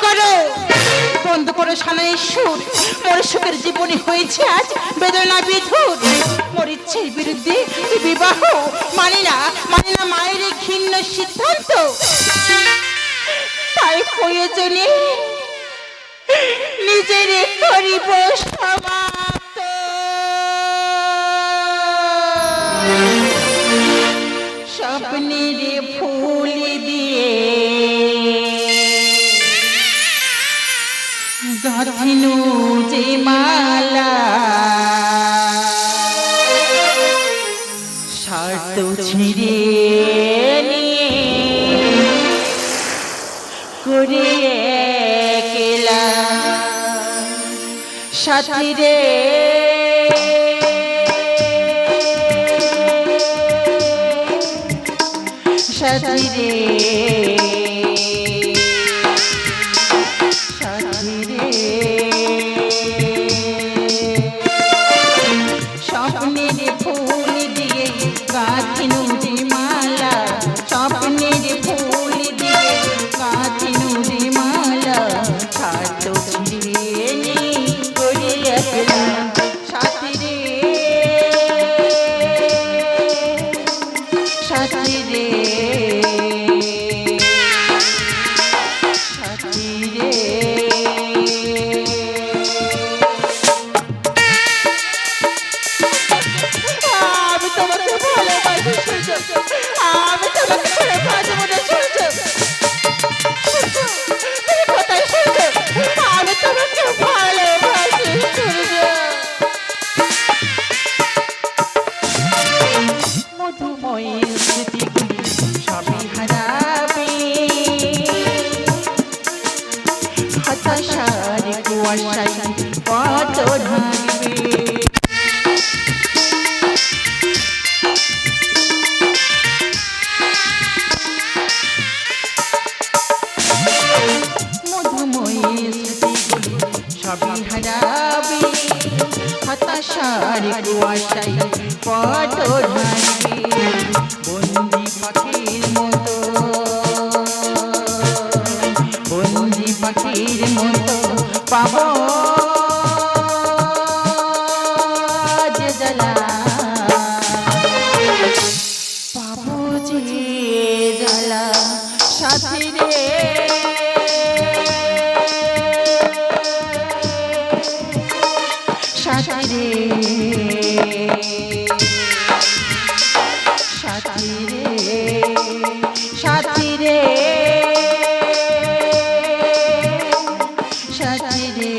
করো, বন্ধ করো সানাই সুর। মোর সুখের জীবনী হয়েছে আজ বেদনা বিধুর। মোর ইচ্ছের বিরুদ্ধে বিবাহ মানি না, মানি না মায়ের এই ঘৃণ্য সিদ্ধান্ত। তাই প্রয়োজনে নিজের করিব সমাপ্ত। স্বপ্নের ফুল দিয়ে গাঁথিনু যে মালা, স্বার্থ ছিঁড়ে নিয়ে করে একলা সাথী রে, সাথী রে, সাথী রে। স্বপ্নের ফুল দিয়ে গাঁথিনু যে মালা, স্বপ্নের ফুল দিয়ে গাঁথিনু যে মালা, স্বার্থ ছিঁড়ে নিয়ে করে একলা সাথী রে, সাথী রে, সাথী রে। আমি তোমাকে ভালোবাসি সূর্য, আমি তোমাকে ছেড়ে বাঁচব না সূর্য। তুমি কোথায় সূর্য? আমি তোমাকে ভালোবাসি সূর্য। মধুময়ী স্মৃতিগুলি সবই হারাবে, হতাশার কুয়াশায় কত ঢাকবে। মধুময়ী স্মৃতিগুলি সবই হারাবে, হতাশার কুয়াশায় কত ঢাকবে। বন্দি পাখির মতো, বন্দি পাখির মতো পাবো যে জ্বালা, পাবো যে জ্বালা সাথী রে, সাথী রে, সাথী রে, সাথী রে, সাথী রে,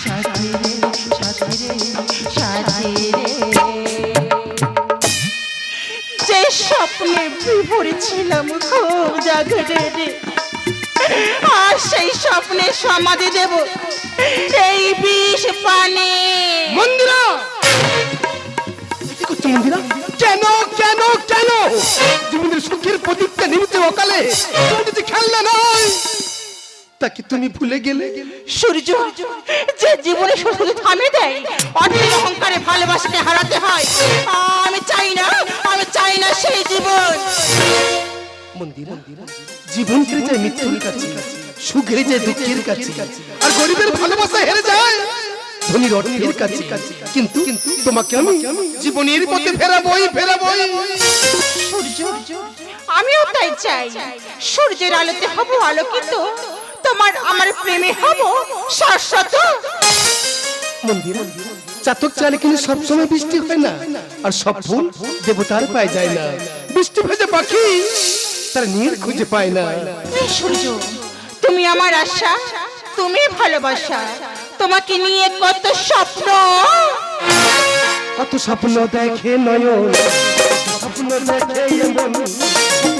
সাথী রে, সাথী রে, সাথী রে। যে স্বপ্নে বিভোরে ছিলাম খুব জাগরে রে, আর সেই স্বপ্নে সমাধি দেব এই বিষ পানে। মন্দিরা, কি করছো মন্দিরা? কেন কেন কেন জীবনের সুখের প্রদীপটা নিমিতে অকালে তুমি যদি খেললে নয়, তাকে তুমি ভুলে গেলে? সূর্য, যে জীবনে শুধু থামে দেয়, অর্থের অহংকারে ভালোবাসাকে হারাতে হয়। আমি চাই না, আমি চাই না সেই জীবন। মন্দিরা, জীবন হেরে যায় মৃত্যুর কাছে, সুখ হেরে যায় দুঃখের কাছে, আর গরিবের ভালোবাসা হেরে যায় ধনীর অর্থের কাছে। কিন্তু তোমাকে আমি জীবনের পথে ফেরাবই, ফেরাবই। সূর্য, আমিও তাই চাই। সূর্যের আলোতে হব আলোকিত, তোমার আমার প্রেমে হব শাশ্বত। মন্দিরা, চাতক চালে কিন্তু সবসময় বৃষ্টি হয় না, আর সব ফুল দেবতার পায় যায় না। বৃষ্টি ভেজা পাখি তারা নীর খুঁজে পায় না। সূর্য, তুমি আমার আশা, তুমি ভালোবাসা, তোমাকে নিয়ে কত স্বপ্ন, কত স্বপ্ন দেখে নয়ন, স্বপ্ন দেখে এমন,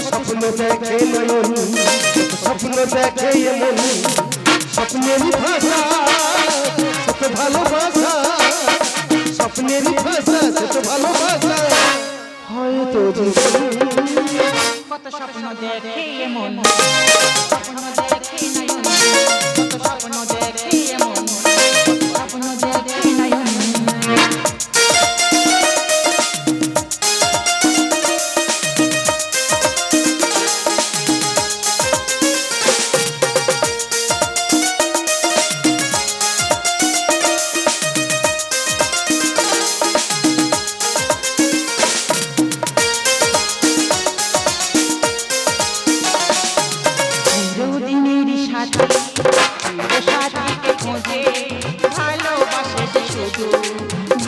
স্বপ্ন দেখে নয়ন, স্বপ্ন দেখে এমন, স্বপ্নেরই ভাষা কত ভালোবাসা, স্বপ্নেরই ভাষা কত ভালোবাসা। হয়তো কত স্বপ্ন দেখে এমন, স্বপ্ন দেখে নয়ন, কত স্বপ্ন দেখে এমন, স্বপ্ন দেখে নয়ন।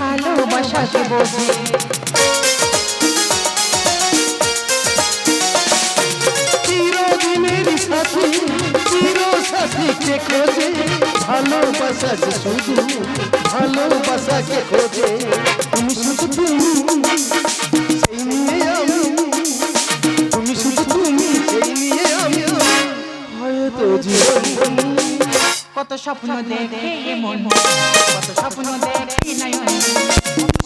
ভালোবাসাকে বোঝে। চিরদিনের সাথী চির সাথীকে খোঁজে, ভালোবাসা যে শুধু ভালোবাসাকে খোঁজে। তুমি শুধু তুমি সেই নিয়ে আমি, তুমি শুধু তুমি সেই নিয়ে আমি, হয়তো জীবন। কত স্বপ্ন দেখে এ মন, কত স্বপ্ন দেখে নয়ন,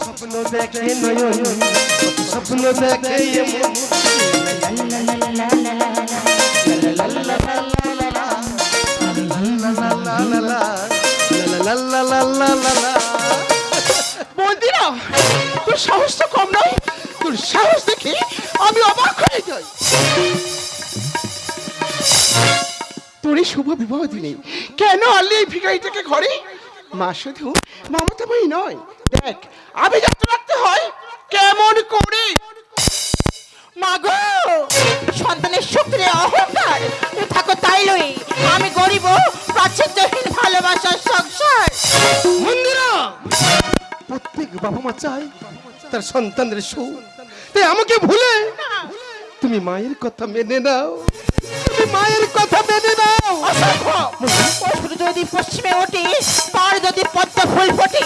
স্বপ্ন দেখে নয়ন, কত স্বপ্ন দেখে এ মন। লা লা লা লা লা লা লা লা লা লা লা লা। বন্দিরা, তোর সাহস তো কম নয়, তোর সাহস দেখে আমি অবাক হয়ে যাই। তোর এই শুভ বিবাহ দিনে কেন আনলি এই ভিখারিটাকে ঘরে? মা শুধু মমতাময়ী নয়, দেখ আমি যাতে রাখতে হয় কেমন করে। মাগো, সন্তানের শক্তির অহংকার তুমি থাকো তাই লই, আমি গরিব প্রাচুর্যহীন ভালোবাসার সংসার। মন্দিরা, প্রত্যেক বাবা মা চায় তার সন্তানের সুখ, তাই আমাকে ভুলে তুমি মায়ের কথা মেনে নাও, তুমি মায়ের কথা মেনে নাও। অসুর যদি পশ্চিমে ওঠে, তার যদি পদ্ম ফুল ফোটে,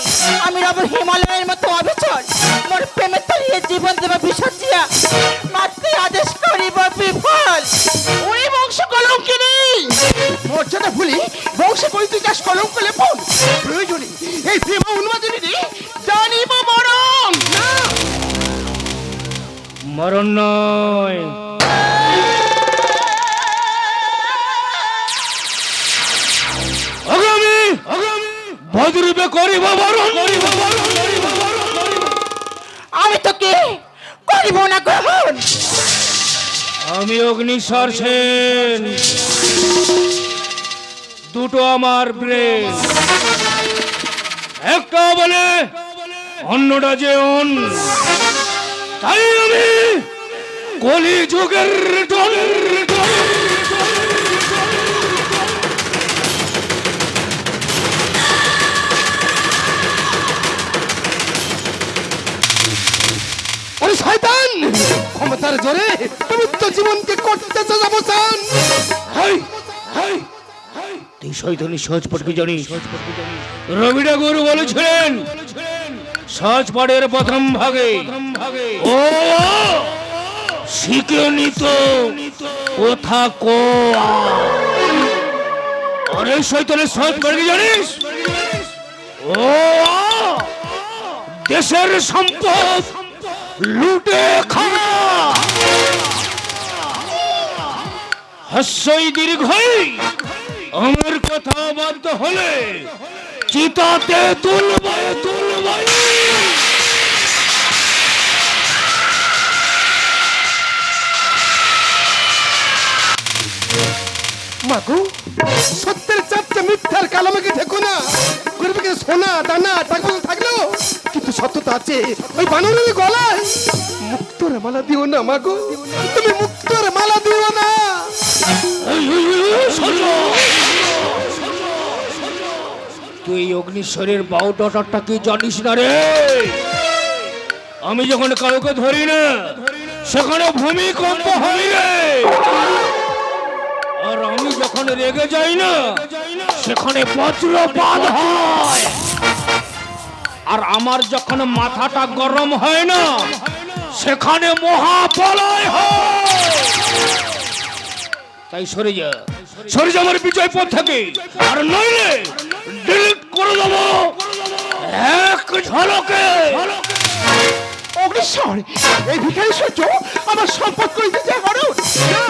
আমি রব হিমালয়ের মতো অবিচল, মোর প্রেমে তলিয়ে জীবন দেব বিসর্জিয়া, মাতৃ আদেশ করিব বিফল। ওই বংশ কলঙ্কিনী, মর্যাদা ভুলি বংশ করিতে চাস কলঙ্ক লেপন। প্রয়োজনে এই প্রেম উন্মাদিনী জানিব মরণ না, মরণ নয়, আগামী ভদ্রূপে করিব মরণ। আমি তোকে করিব না গ্রহণ। আমি অগ্নিশ্বর সেন, দুটো আমার ব্রেন, একটা বলে অন্যটা যে অন, তাই আমি কলি যুগের টন। ওরে শয়তান, ক্ষমতার জোরে পবিত্র জীবনকে করতেছে অবসান। হাই হাই তুই শয়তানি সহজ পটকে জানিস? রবি ঠাকুর বলেছিলেন সহজপাঠের প্রথম ভাগে ও শিখে নিত কথা কো। আরে শয়তানের সহজ পটকে জানিস? ও দেশের সম্পদ লুটে খাওয়া। হাস্যই দীর্ঘই আমার কথা বাধ্য হলে চিতাতে তুলবাই তুলবাই। মাগো, সত্যের চাপটা মিথ্যার কালামাকে দেখো না। গরিবকে সোনা দানা টাকা পয়সা থাকলেও কিন্তু সত্যতা আছে ওই বানরের গলায়। মুক্তর মালা দিও না মাগো, তুমি মুক্তর মালা দিও না। তুই অগ্নিশ্বরের বাউটাটা কি জানিস না রে? আমি যখন কাউকে ধরি না সেখানে ভূমিকম্প হয় রে, আর আমি যখন রেগে যাই না সেখানে বজ্রপাত হয়, আর আমার যখন মাথাটা গরম হয় না সেখানে মহাপ্রলয় হয়। তাই সরে যা আমার বিজয় পথ থেকে, আর নইলে ডিলিট করে দেবো এক ঝলকে। অগ্নিশ্বর, এই ভিখারি সূর্য আমার সম্পদ করিতে চায় হরণ।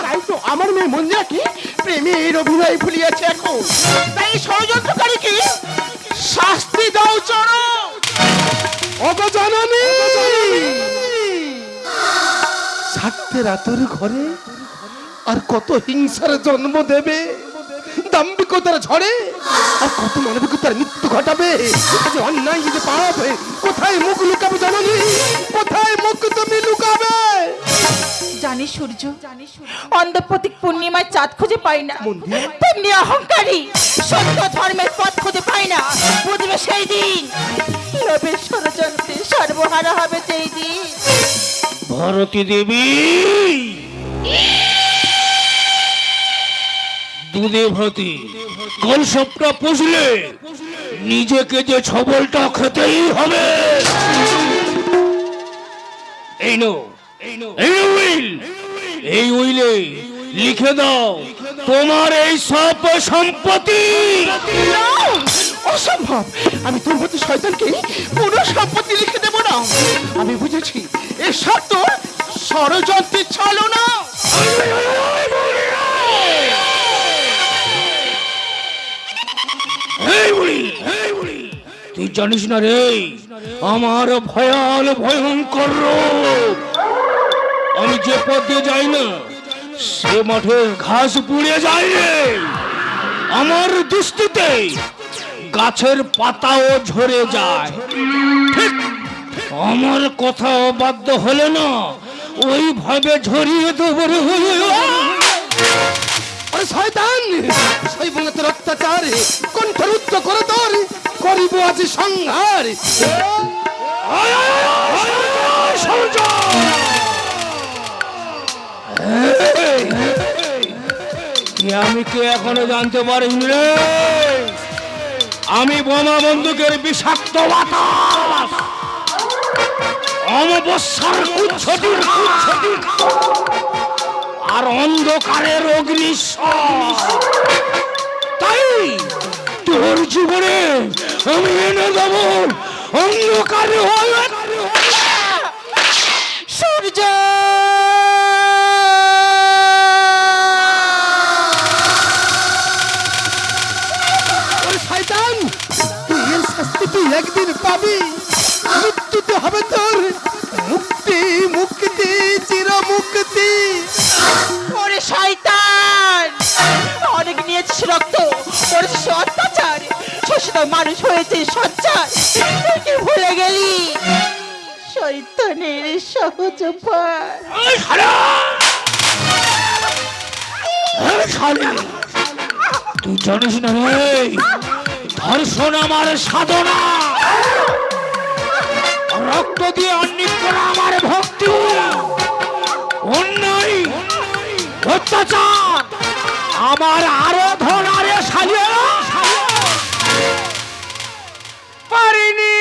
তাই তো আমার মেয়ে মন্দিরাকে প্রেমের অভিনয় ভুলিয়াছে এখন। তাই ষড়যন্ত্রকারীকে শাস্তি দাও চরণ। অগজাননী, স্বার্থের আতর ঘরে আর কত হিংসার জন্ম দেবে, দাম্ভিকতার ঝড়ে আর কত মানবিকতার মৃত্যু ঘটাবে। আজ অন্যায় যে পাপ, কোথায় মুখ লুকাবে জননী, কোথায় মুখ তুমি লুকাবে? জানি জানি সূর্য অন্ধ প্রতীক পূর্ণিমায় চাঁদ খুঁজে পাই না, মন্দির? তেমনি অহংকারী সত্য ধর্মের পথ খুঁজে পাই না। বুঝবে সেই দিন লোভের ষড়যন্ত্রে সর্বহারা হবে সেই দিন। ভারতী দেবী, দুধে ভাতি কাল সবটা পুষলে নিজেকে যে ছবলটা খেতেই হবে। এই নো, এই উইলে লিখে দাও তোমার এই সব সম্পত্তি। অসম্ভব, আমি তোর মতো শয়তানকে পুরো সম্পত্তি লিখে দেব না। আমি বুঝেছি এসব তোর ষড়যন্ত্রের ছলনা। তুই জানিস না রে আমার ভয়াল ভয়ঙ্কর রূপ। আমি যে পথ দিয়ে যাই না সে মাঠে ঘাস পুড়ে যায় রে। আমার দৃষ্টিতে গাছের পাতাও ঝরে যায়। ঠিক আমার কথা বাধ্য হলে না ওইভাবে ঝরিয়ে দেবো রে। আরে শয়তান, শৈবঙ্গতের অত্যাচারে কণ্ঠরুদ্ধ করে তোর করিব আজ সংহার। আমি কে এখনো জানতে পারিনি রে। আমি বোমা বন্দুকের বিষাক্ত বাতাস, অমাবস্যার কুচ্ছটি আর অন্ধকারের অগ্নিশ্বাস। তাই তোর জীবনে আমি এনে দেব অন্ধকারে সূর্য শয়তান, তুই এর শাস্তি তুই একদিন পাবি। মৃত্যুতে হবে তোর মুক্তি, মুক্তি, চির মুক্তি। ওরে শয়তান, অনেক নিয়েছিস রক্ত, করেছিস অত্যাচার, শোষিত মানুষ হয়েছে সজ্জার। তুই কি ভুলে গেলি শয়তানের সহজ উপায়? তুই জানিস না রে ধর্ষণ আমার সাধনা, রক্ত দিয়ে অন্নিক করা আমার ভক্তি, অন্যায় অত্যাচার আমার আরাধনা রে শালিয়া। পারিনি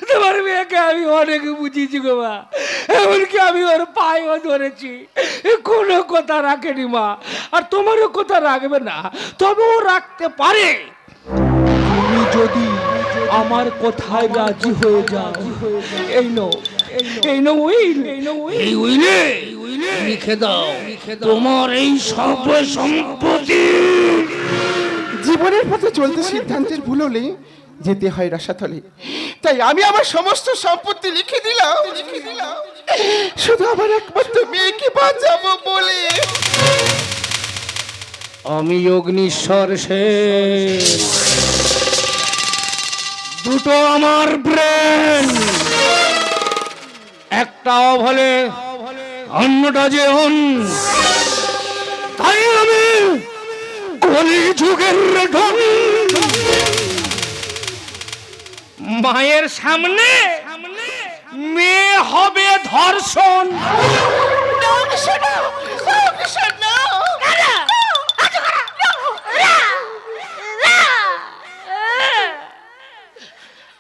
তোমার মেয়েকে আমি অনেক বুঝিয়েছি গো মা, এমনকি আমি ওর পায়েও ধরেছি, কোনো কথা রাখেনি মা। আর তোমারও কথা রাখবে না, তবে ও রাখতে পারে তুমি যদি আমার কথায় রাজি হয়ে যাও। এই নো উইলে লিখে দাও তোমার এই সব সম্পত্তি। জীবনের পথে চলতে সিদ্ধান্তের ভুল হলে যেতে হয় রসাতলে। তাই আমি আমার সমস্ত সম্পত্তি লিখে দিলাম, শুধু আমার একমাত্র মেয়েকে বাঁচাবো বলে। আমি অগ্নিশ্বর শেষ, দুটো আমার ব্রেন, একটা অভলে অন্যটা যে অন। তাই আমি কলি যুগের ঢং মায়ের সামনে মেয়ে হবে ধর্ষণ।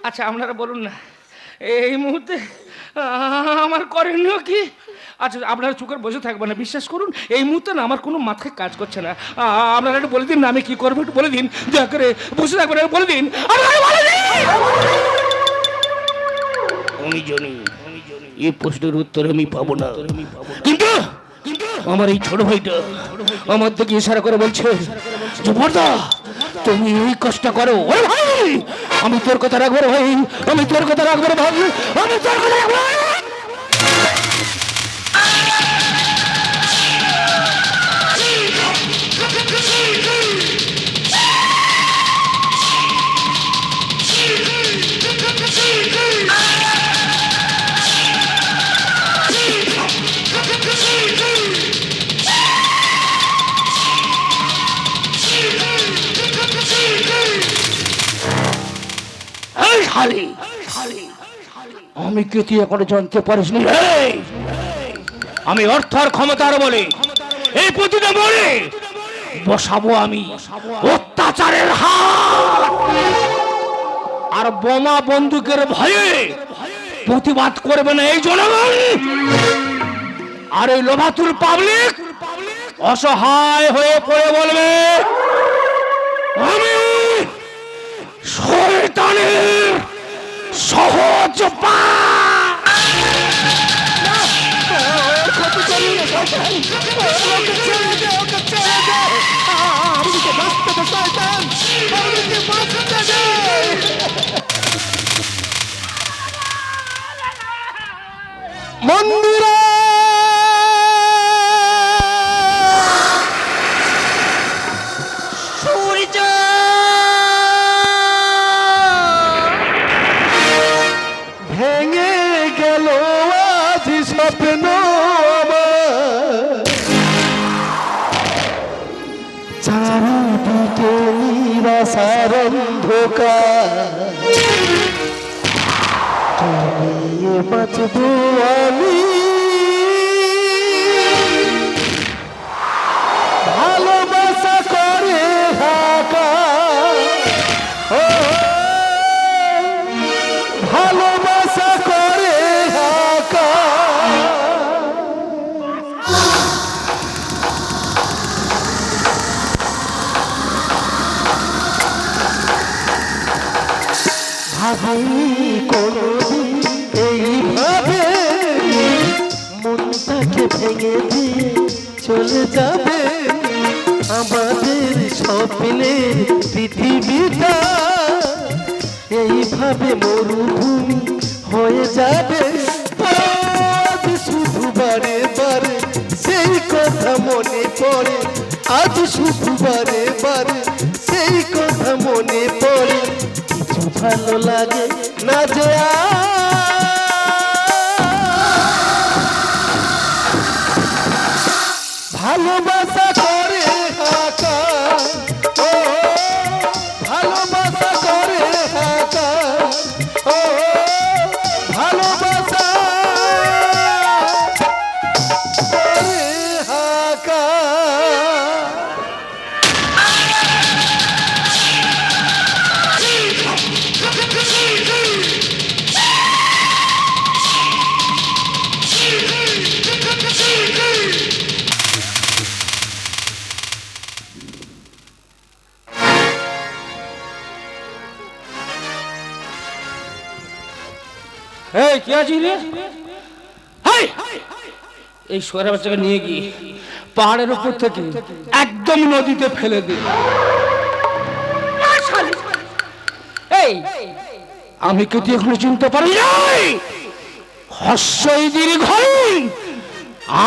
আচ্ছা আপনারা বলুন না এই মুহূর্তে আমার করণীয় কি? আচ্ছা আপনারা চুকের বসে থাকবেন না, বিশ্বাস করুন এই মুহূর্তে না আমার কোনো মাথায় কাজ করছে না। আপনারা একটু বলে দিন না আমি কি করবো, একটু বলে দিন, দয়া করে বসে থাকবেন, বলে দিন। আমি জানি এই প্রশ্নের উত্তর আমি পাবো না, কিন্তু আমার এই ছোট ভাইটা আমার দিকে ইশারা করে বলছে যে বর্দা তুমি এই কষ্ট করো। ওরে ভাই আমি তোর কথা রাখবো রে ভাই, আমি তোর কথা রাখবো রে ভাই, আমি তোর কথা রাখবো। শালি আমি কে তুই এখনো জানতে পারিস নি রে? আমি অর্থ আর ক্ষমতার বলে এই প্রতিটা বলে বসাবো আমি অত্যাচারের হাত। আর বোমা বন্দুকের ভয়ে প্রতিবাদ করবে না এই জনগণ। আর এই লোভাতুর পাবলিক অসহায় হয়ে পড়ে বলবে আমি শয়তানের সহজ পা। মন্দিরা সূর্য ভেঙে গেল আজ স্বপ্ন আমার। চারিদিকে নিরাশার অন্ধকার, কেমনে বাঁচবো আমি? ভালোবাসা করে থাকা, ও ভালোবাসা করে থাকা। ভাবিনি কোনোদিন এইভাবে মনটাকে ভেঙে দিয়ে চলে যাবে। আমাদের স্বপ্নের পৃথিবীটা এইভাবে মরুভূমি হয়ে যাবে। আজ শুধু বারে বারে সেই কথা মনে পড়ে, আজ শুধু বারে বারে সেই কথা মনে পড়ে। কিছু ভালো লাগে না যে ভালোবাসা করে হাকা, ও ভালোবাসা করে হাকা, ও ভালোবাসা করে হাকা। এই কি আছিস রে? হাই! এই সোয়ারা বাচ্চাকে নিয়ে গিয়ে পাহাড়ের উপর থেকে একদম নদীতে ফেলে দে। এই আমি কি তুই এখনো চিনতে পারি নাই? হর্ষই দীর্ঘই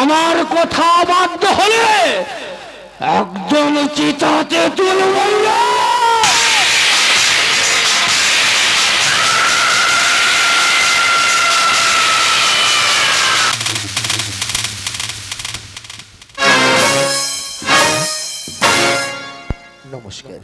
আমার কথা বাধ্য হলে একদম চিতাতে তুলব না। নমস্কার।